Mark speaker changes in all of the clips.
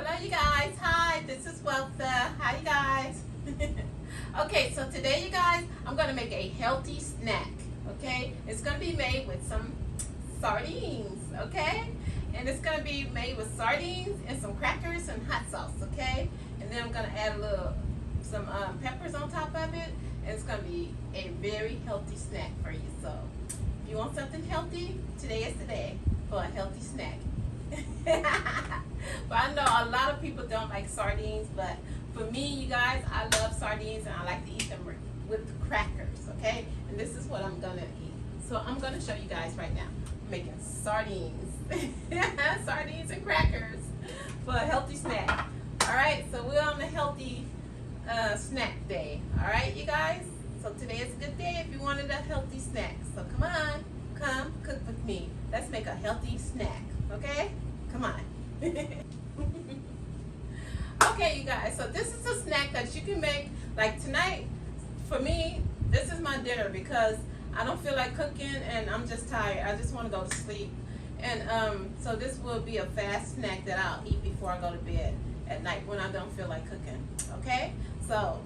Speaker 1: Hello you guys, hi, this is Weltha. Hi you guys. Okay, so today you guys, I'm going to make a healthy snack, okay? It's going to be made with some sardines, okay? And it's going to be made with sardines and some crackers and hot sauce, okay? And then I'm going to add some peppers on top of it, and it's going to be a very healthy snack for you. So if you want something healthy, today is the day for a healthy snack. But I know a lot of people don't like sardines, but for me, you guys, I love sardines and I like to eat them with the crackers, okay? And this is what I'm gonna eat. So I'm gonna show you guys right now. I'm making sardines. Sardines and crackers for a healthy snack. Alright, so we're on the healthy snack day. Alright, you guys? So today is a good day if you wanted a healthy snack. So come on, come cook with me. Let's make a healthy snack, okay? Come on. Okay, you guys, so this is a snack that you can make. Like tonight, for me, this is my dinner because I don't feel like cooking and I'm just tired. I just want to go to sleep. And so this will be a fast snack that I'll eat before I go to bed at night when I don't feel like cooking, okay? So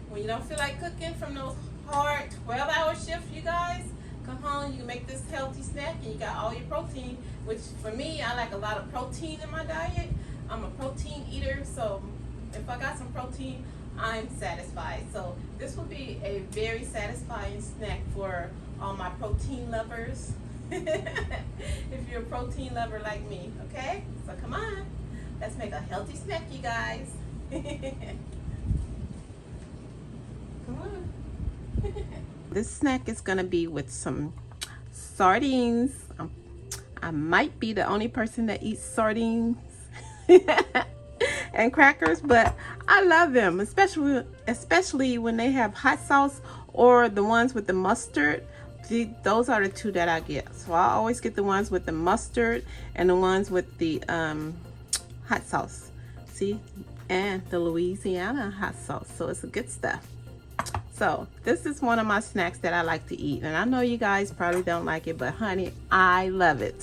Speaker 1: when you don't feel like cooking from those hard 12-hour shifts, you guys, come home, you can make this healthy snack and you got all your protein, which for me, I like a lot of protein in my diet. I'm a protein eater, so if I got some protein, I'm satisfied. So this will be a very satisfying snack for all my protein lovers. If you're a protein lover like me, okay? So come on, let's make a healthy snack, you guys. Come on. This snack is gonna be with some sardines. I might be the only person that eats sardines and crackers, but I love them, especially when they have hot sauce or the ones with the mustard. Those are the two that I get. So I always get the ones with the mustard and the ones with the hot sauce. See, and the Louisiana hot sauce. So it's a good stuff. So this is one of my snacks that I like to eat, and I know you guys probably don't like it, but honey, I love it.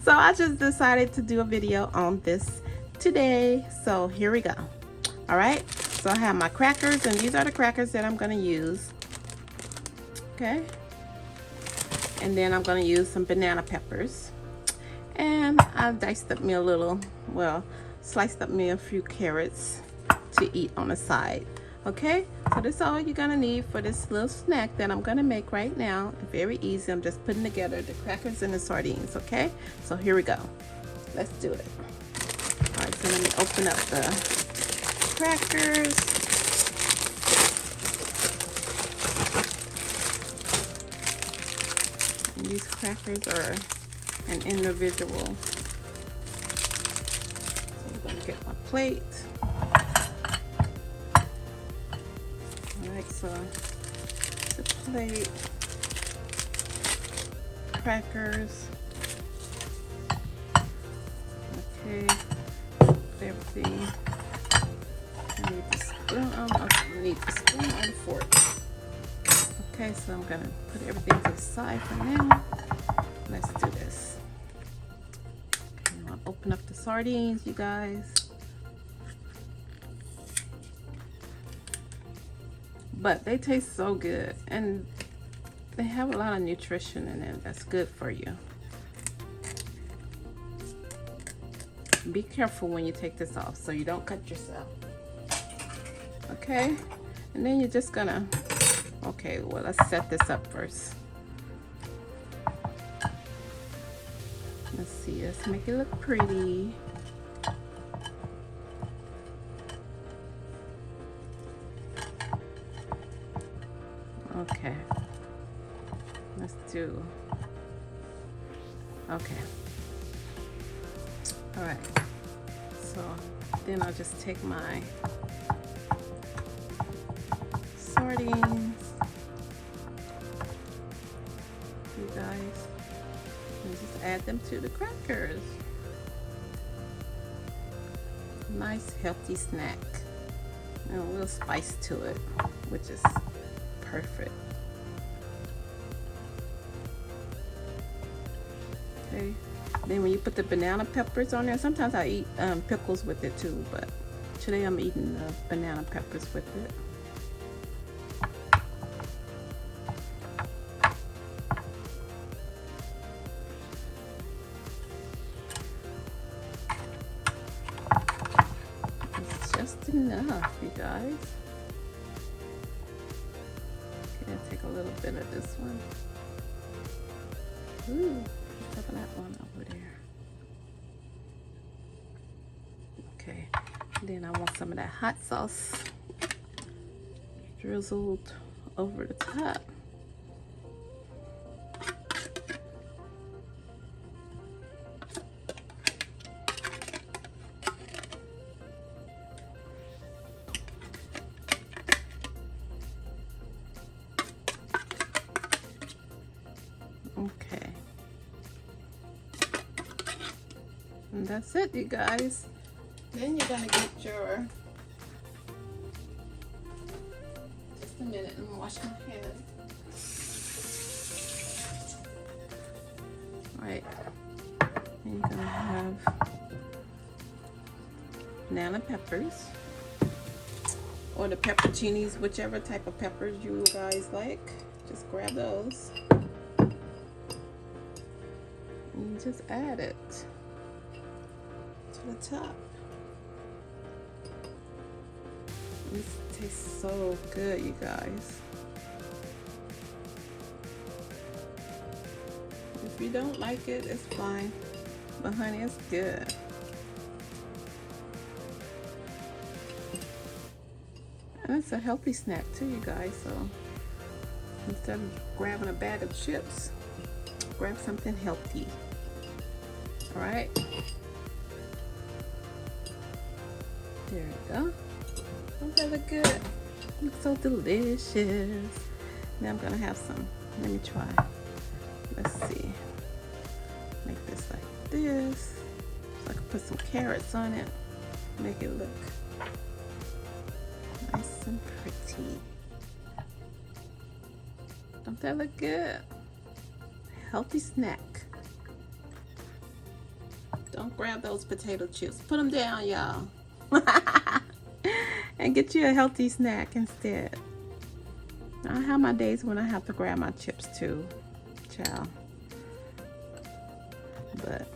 Speaker 1: So I just decided to do a video on this today. So here we go. All right, so I have my crackers, and these are the crackers that I'm going to use. Okay, and then I'm going to use some banana peppers, and I diced up me a little, well, sliced up me a few carrots to eat on the side. Okay, so this is all you're gonna need for this little snack that I'm gonna make right now. Very easy. I'm just putting together the crackers and the sardines. Okay, so here we go. Let's do it. All right, so let me open up the crackers. And these crackers are an individual. So I'm gonna get my plate. Alright, so the plate, crackers, okay, everything. I need the spoon on, I need the spoon and fork. Okay, so I'm gonna put everything to the side for now. Let's do this. Okay, I'll open up the sardines, you guys. But they taste so good, and they have a lot of nutrition in it that's good for you. Be careful when you take this off so you don't cut yourself. Okay, and then you're just gonna, okay, well, let's set this up first. Let's see, let's make it look pretty. Okay, let's do, okay, all right, so then I'll just take my sardines, you guys, and just add them to the crackers. Nice healthy snack, and a little spice to it, which is perfect. Okay, Then when you put the banana peppers on there, sometimes I eat pickles with it too, but today I'm eating the banana peppers with it. It's just enough, you guys. Okay, take a little bit of this one. Ooh, look at that one over there. Okay, then I want some of that hot sauce drizzled over the top. Okay, and that's it, you guys. Then you're gonna get your, just a minute, I'm gonna wash my hands. All right, and you're gonna have banana peppers, or the pepperoncinis, whichever type of peppers you guys like. Just grab those. And you just add it to the top. This tastes so good, you guys. If you don't like it, it's fine. But honey, it's good. And it's a healthy snack too, you guys. So instead of grabbing a bag of chips, grab something healthy. All right, there you go. Don't that look good? Looks so delicious. Now I'm gonna have some. Let me try. Let's see. Make this like this, so I can put some carrots on it. Make it look nice and pretty. Don't that look good? Healthy snack. Don't grab those potato chips. Put them down, y'all. And get you a healthy snack instead. I have my days when I have to grab my chips too, child. But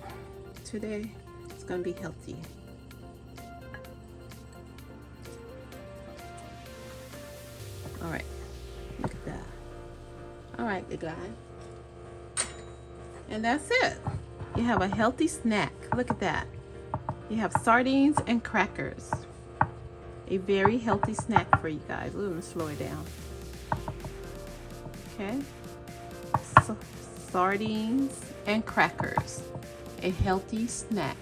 Speaker 1: today it's gonna be healthy. All right, look at that. All right, you guys. And that's it. You have a healthy snack. Look at that. You have sardines and crackers. A very healthy snack for you guys. Let me slow it down. Okay. So, sardines and crackers. A healthy snack.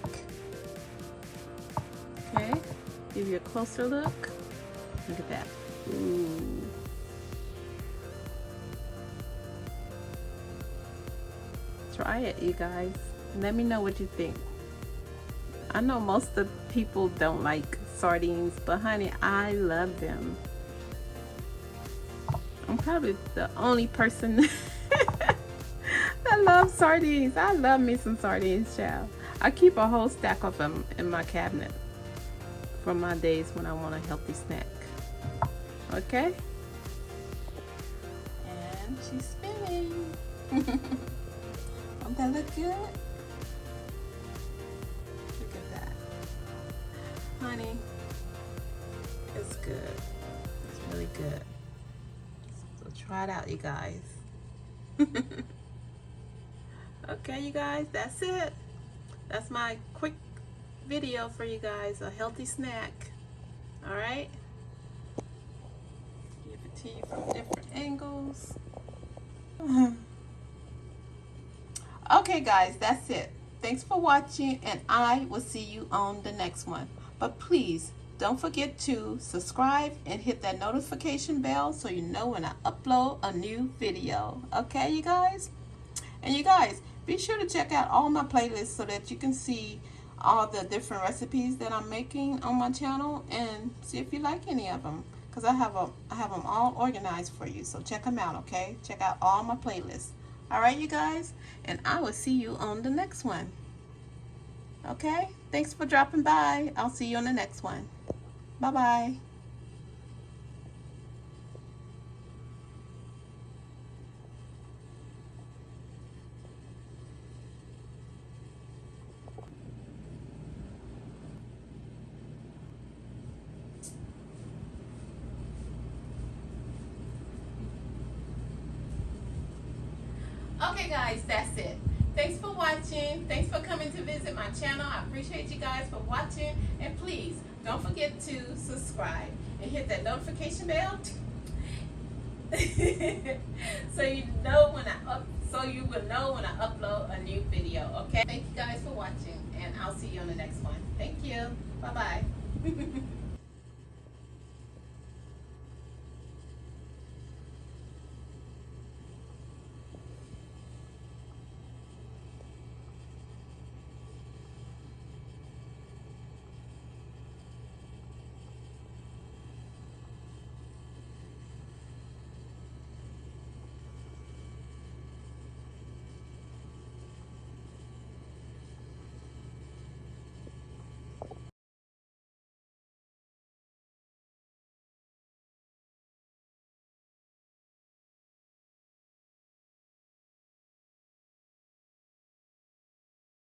Speaker 1: Okay. Give you a closer look. Look at that. Ooh. Try it, you guys. Let me know what you think. I know most of the people don't like sardines, but honey, I love them. I'm probably the only person that loves sardines. I love me some sardines, child. I keep a whole stack of them in my cabinet for my days when I want a healthy snack. Okay? And she's spinning. Don't that look good? Look at that. Honey, it's good. It's really good. So try it out, you guys. Okay, you guys, that's it. That's my quick video for you guys. A healthy snack. All right? Give it to you from different angles. Okay, guys, that's it. Thanks for watching, and I will see you on the next one. But please, don't forget to subscribe and hit that notification bell so you know when I upload a new video. Okay, you guys? And you guys, be sure to check out all my playlists so that you can see all the different recipes that I'm making on my channel and see if you like any of them. Because I have them all organized for you. So check them out, okay? Check out all my playlists. All right, you guys? And I will see you on the next one. Okay? Thanks for dropping by. I'll see you on the next one. Bye-bye. Okay guys, that's it. Thanks for watching. Thanks for coming to visit my channel. I appreciate you guys for watching. And please, don't forget to subscribe and hit that notification bell so you know when you will know when I upload a new video. Okay? Thank you guys for watching, and I'll see you on the next one. Thank you. Bye-bye.